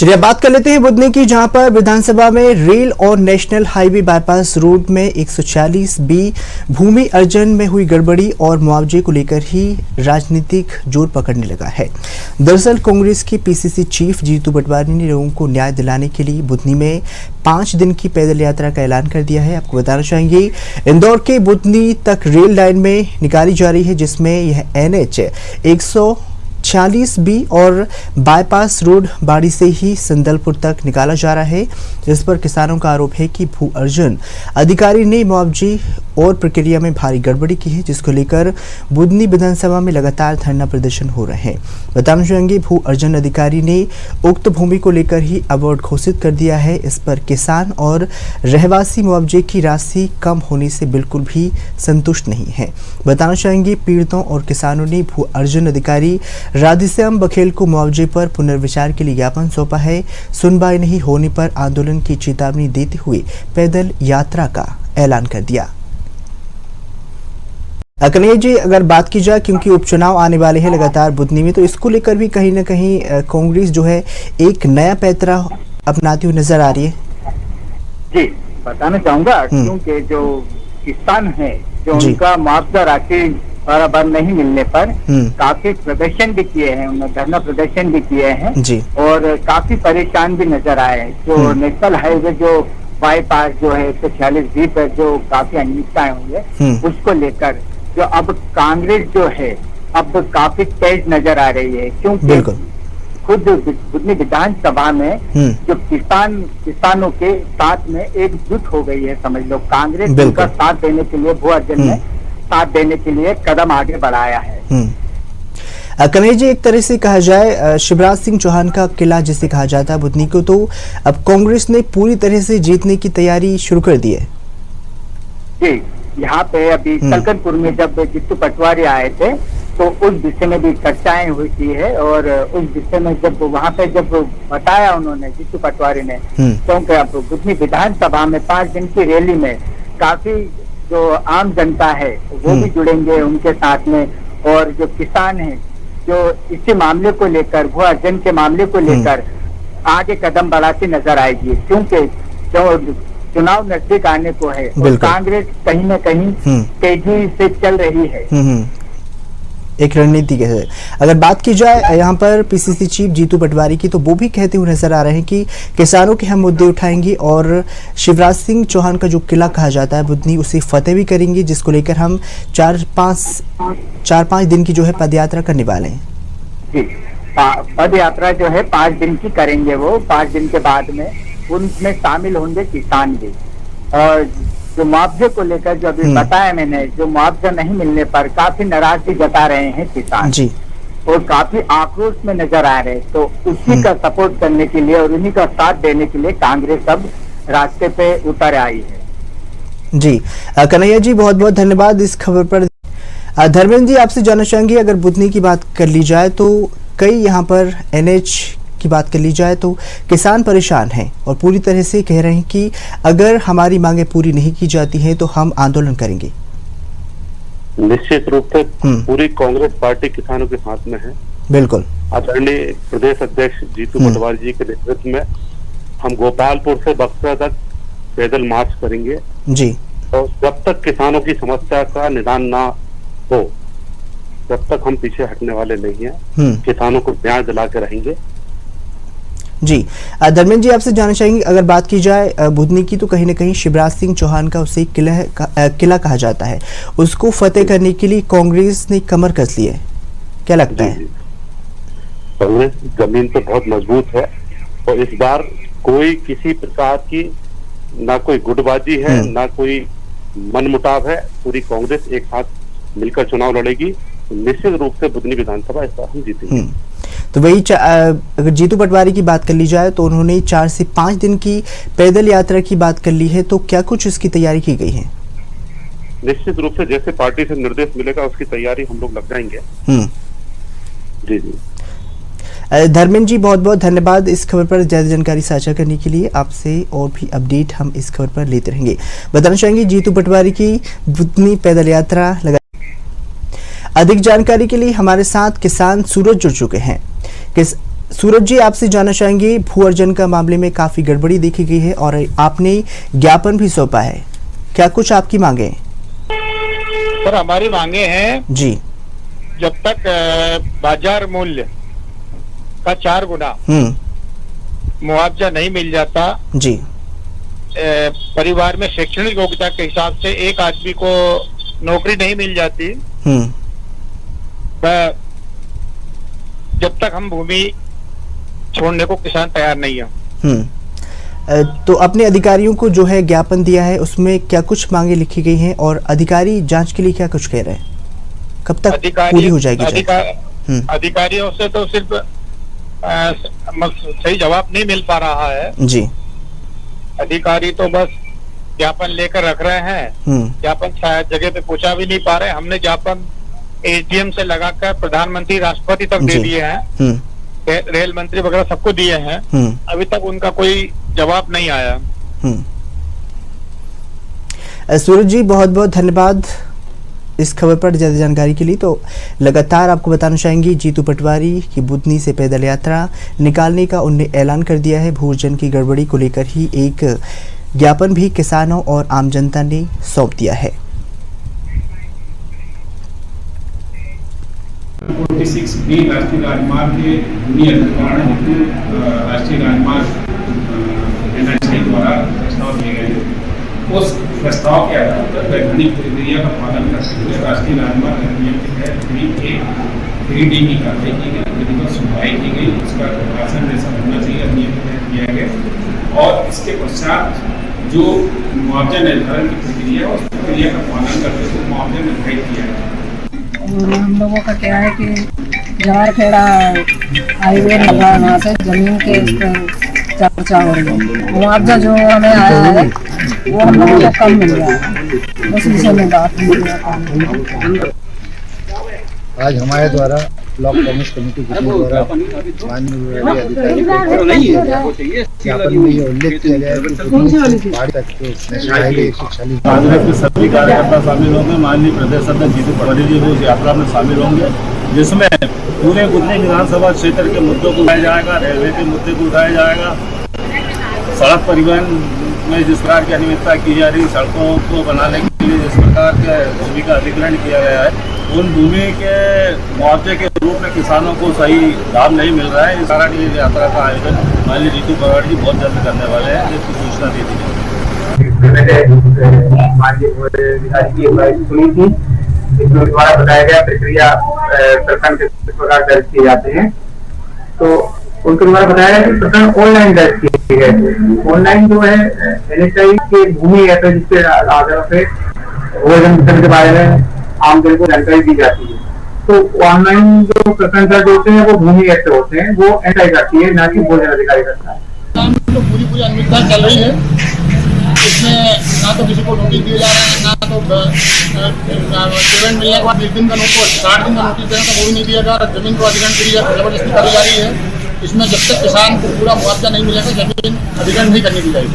चलिए बात कर लेते हैं बुधनी की, जहां पर विधानसभा में रेल और नेशनल हाईवे बाईपास रोड में 140 बी भूमि अर्जन में हुई गड़बड़ी और मुआवजे को लेकर ही राजनीतिक जोर पकड़ने लगा है। दरअसल कांग्रेस के पीसीसी चीफ जीतू पटवारी ने लोगों को न्याय दिलाने के लिए बुधनी में 5 दिन की पैदल यात्रा का ऐलान कर दिया है। आपको बताना चाहेंगे इंदौर के बुधनी तक रेल लाइन में निकाली जा रही है, जिसमें यह NH 146 बी और बाईपास रोड बाड़ी से ही संदलपुर तक निकाला जा रहा है, जिस पर किसानों का आरोप है कि भू अर्जन अधिकारी ने मुआवजे और प्रक्रिया में भारी गड़बड़ी की है, जिसको लेकर बुधनी विधानसभा में लगातार धरना प्रदर्शन हो रहे हैं। बताना चाहेंगे भू अर्जन अधिकारी ने उक्त भूमि को लेकर ही अवार्ड घोषित कर दिया है। इस पर किसान और रहवासी मुआवजे की राशि कम होने से बिल्कुल भी संतुष्ट नहीं है। बताना चाहेंगे पीड़ितों और किसानों ने भू अर्जन अधिकारी राधेश्याम बघेल को मुआवजे पर पुनर्विचार के लिए ज्ञापन सौंपा है। सुनवाई नहीं होने पर आंदोलन की चेतावनी देते हुए पैदल यात्रा का ऐलान कर दिया। कन्हैया जी, अगर बात की जाए क्योंकि उपचुनाव आने वाले हैं लगातार बुधनी में, तो इसको लेकर भी कहीं ना कहीं कांग्रेस जो है एक नया पैतरा अपनाती हुई नजर आ रही है। जी बताना चाहूंगा, क्योंकि जो किसान है जो उनका मुआवजा राशि बराबर नहीं मिलने पर काफी प्रदर्शन भी किए हैं, उन्होंने धरना प्रदर्शन भी किए हैं जी, और काफी परेशान भी नजर आए हैं। जो नेशनल हाईवे जो बाईपास जो है 146 बी पर जो काफी अनियमितताएं हुई है, उसको लेकर जो अब कांग्रेस जो है अब काफी तेज नजर आ रही है, क्योंकि खुद बुधनी विधानसभा में जो किसानों के साथ में एकजुट हो गई है, समझ लो कांग्रेस उनका साथ देने के लिए, भू अर्जन में साथ देने के लिए कदम आगे बढ़ाया है। कन्हैया जी, एक तरह से कहा जाए शिवराज सिंह चौहान का किला जिसे कहा जाता है बुधनी को, तो अब कांग्रेस ने पूरी तरह से जीतने की तैयारी शुरू कर दी है। जी, यहाँ पे अभी सलकनपुर में जब जीतू पटवारी आए थे तो उस विषय में भी चर्चाएं हुई थी है, और उस विषय में जब वहाँ पे जब बताया उन्होंने जीतू पटवारी ने, क्योंकि अब बुधनी विधानसभा में 5 दिन की रैली में काफी जो आम जनता है वो भी जुड़ेंगे उनके साथ में, और जो किसान है जो इसी मामले को लेकर, भू अर्जन के मामले को लेकर आगे कदम बढ़ाती नजर आएगी, क्योंकि जो चुनाव नजदीक आने को है और कांग्रेस कहीं न कहीं तेजी से चल रही है एक रणनीति के है। अगर बात की जाए यहाँ पर पीसीसी चीफ जीतू पटवारी की, तो वो भी कहते हुए नजर आ रहे हैं कि किसानों के हम मुद्दे उठाएंगे और शिवराज सिंह चौहान का जो किला कहा जाता है बुधनी, उसे फतेह भी करेंगे, जिसको लेकर हम 4-5 दिन की जो है पदयात्रा करने वाले हैं। जी, पद यात्रा जो है 5 दिन की करेंगे। वो 5 दिन के बाद में उनमें शामिल होंगे किसान भी, और जो मुआवजे को लेकर जो अभी बताया मैंने, जो मुआवजा नहीं मिलने पर काफी नाराजगी जता रहे हैं किसान जी, और काफी आक्रोश में नजर आ रहे हैं, तो उसी का सपोर्ट करने के लिए और उन्हीं का साथ देने के लिए कांग्रेस अब रास्ते पे उतर आई है। जी कन्हैया जी, बहुत बहुत धन्यवाद इस खबर पर। धर्मेंद्र जी, आपसे जानना चाहेंगे अगर बुधनी की बात कर ली जाए तो कई यहाँ पर NH की बात कर ली जाए तो किसान परेशान हैं और पूरी तरह से कह रहे हैं कि अगर हमारी मांगे पूरी नहीं की जाती हैं तो हम आंदोलन करेंगे। निश्चित रूप से पूरी कांग्रेस पार्टी किसानों के साथ में है। बिल्कुल। आदरणीय प्रदेश अध्यक्ष जीतू पटवारी जी के नेतृत्व में हम गोपालपुर से बक्सर तक पैदल मार्च करेंगे जी, और जब तक किसानों की समस्या का निदान ना हो तब तक हम पीछे हटने वाले नहीं हैं। किसानों को न्याय दिला के रहेंगे। जी धर्मेंद्र जी, आपसे जानना चाहेंगे अगर बात की जाए बुधनी की, तो कहीं ना कहीं शिवराज सिंह चौहान का उसे किला कहा जाता है, उसको फतेह करने के लिए कांग्रेस ने कमर कस ली है, क्या लगता है? कांग्रेस जमीन पे बहुत मजबूत है और इस बार कोई किसी प्रकार की ना कोई गुटबाजी है ना कोई मनमुटाव है। पूरी कांग्रेस एक साथ मिलकर चुनाव लड़ेगी, निश्चित रूप से बुधनी विधानसभा इस बार हम जीतेंगे। तो वही अगर जीतू पटवारी की बात कर ली जाए तो उन्होंने 4 से 5 दिन की पैदल यात्रा की बात कर ली है, तो क्या कुछ इसकी तैयारी की गई है? निश्चित रूप से जैसे पार्टी से निर्देश मिलेगा उसकी तैयारी हम लोग लग जाएंगे। जी जी। धर्मेंद्र जी, बहुत बहुत धन्यवाद इस खबर पर ज्यादा जानकारी साझा करने के लिए। आपसे और भी अपडेट हम इस खबर पर लेते रहेंगे। बताना चाहेंगे जीतू पटवारी की बुधनी पैदल यात्रा लगा। अधिक जानकारी के लिए हमारे साथ किसान सूरज जुड़ चुके हैं। सूरज जी, आपसे जानना चाहेंगे, भू अर्जन का मामले में काफी गड़बड़ी देखी गई है और आपने ज्ञापन भी सौंपा है, क्या कुछ आपकी मांगे हैं? सर, हमारी मांगे हैं जी, जब तक बाजार मूल्य का 4 गुना मुआवजा नहीं मिल जाता जी, परिवार में शैक्षणिक योग्यता के हिसाब से एक आदमी को नौकरी नहीं मिल जाती, जब तक हम भूमि छोड़ने को किसान तैयार नहीं है। तो अपने अधिकारियों को जो है ज्ञापन दिया है, उसमें क्या कुछ मांगे लिखी गई हैं और अधिकारी जांच के लिए क्या कुछ कह रहे हैं, कब तक पूरी हो जाएगी? अधिकारियों से तो सिर्फ सही जवाब नहीं मिल पा रहा है जी। अधिकारी तो बस ज्ञापन लेकर रख रहे हैं, ज्ञापन शायद जगह पे पहुंचा भी नहीं पा रहे। हमने ज्ञापन एसडीएम से लगाकर प्रधानमंत्री, राष्ट्रपति तक दे दिए हैं, रेल मंत्री वगैरह सबको दिए हैं, अभी तक उनका कोई जवाब नहीं आया। सूरज जी, बहुत बहुत धन्यवाद इस खबर पर ज्यादा जानकारी के लिए। तो लगातार आपको बताना चाहेंगे, जीतू पटवारी की बुधनी से पैदल यात्रा निकालने का उन्होंने ऐलान कर दिया है। भू अर्जन की गड़बड़ी को लेकर ही एक ज्ञापन भी किसानों और आम जनता ने सौंप दिया है। 46B राष्ट्रीय राजमार्ग के भूमि अधिग्रहण हेतु राष्ट्रीय राजमार्ग NHAI द्वारा प्रस्ताव दिए गए। उस प्रस्ताव के आधार पर वैधानिक प्रक्रिया का पालन करते हुए राष्ट्रीय राजमार्ग अधिनियम के तहत 3D की कार्रवाई की गई, विधिवत सुनवाई की गई, उसका प्रकाशन जैसा होना चाहिए अधिनियम के तहत किया गया और इसके पश्चात जो मुआवजा निर्धारण की प्रक्रिया है उस प्रक्रिया का पालन करते हुए मुआवजा निर्धारित किया गया। हम लोगों का क्या है कि जवारखेड़ा हाईवे लगा, वहाँ से जमीन के चर्चा हो रही है। मुआवजा जो हमें आया है वो हम लोगों को कम मिल रहा है, उस विषय में बात हुई। आज हमारे द्वारा ब्लॉक कांग्रेस कमेटी के द्वारा माननीय अधिकारी ज्ञापन में ये उल्लेख किया गया है कि बाढ़ तक हाईवे 140 कांग्रेस के सभी कार्यकर्ता शामिल होंगे। माननीय प्रदेश अध्यक्ष जीतू पटवारी जी वो यात्रा में शामिल होंगे, जिसमें पूरे बुधनी विधानसभा क्षेत्र के मुद्दों को उठाया जाएगा, रेलवे के मुद्दे को उठाया जाएगा, सड़क परिवहन में जिस प्रकार की अनियमितता की जा रही, सड़कों को बनाने के लिए जिस प्रकार के भूमि का अधिग्रहण किया गया है, उन भूमि के मुआवजे के रूप में किसानों को सही लाभ नहीं मिल रहा है। इस कारण ये यात्रा का आयोजन माननीय जीतू पटवारी जी बहुत जल्द करने वाले हैं, जिसकी सूचना दी थी। सुनी थी, इसमें द्वारा बताया गया प्रक्रिया प्रखंड के प्रकार दर्ज किए जाते हैं, तो उनके द्वारा बताया गया कि प्रखंड ऑनलाइन दर्ज किए गए। ऑनलाइन जो है NHAI के भूमि ऐप है, जिसके आधार पे भूअर्जन के बारे में आम जन को जानकारी दी जाती है। तो ऑनलाइन जो प्रखंड दर्ज होते हैं वो भूमि ऐप पे होते हैं, वो NHAI करती है, ना कि भूअर्जन अधिकारी करता है। तो पूरी अनियमितता चल रही है, इसमें ना तो किसी को नोटिस दिए जा रहे हैं, ना तो पेमेंट मिलने के बाद 1 दिन का नोटिस 60 दिन का नोटिस देना तो वो भी नहीं दिया जा रहा। जमीन को अधिग्रहण की जबरदस्ती करी जा रही है। इसमें जब तक किसान को पूरा मुआवजा नहीं मिलेगा जमीन अधिग्रहण नहीं करने दी जाएगी।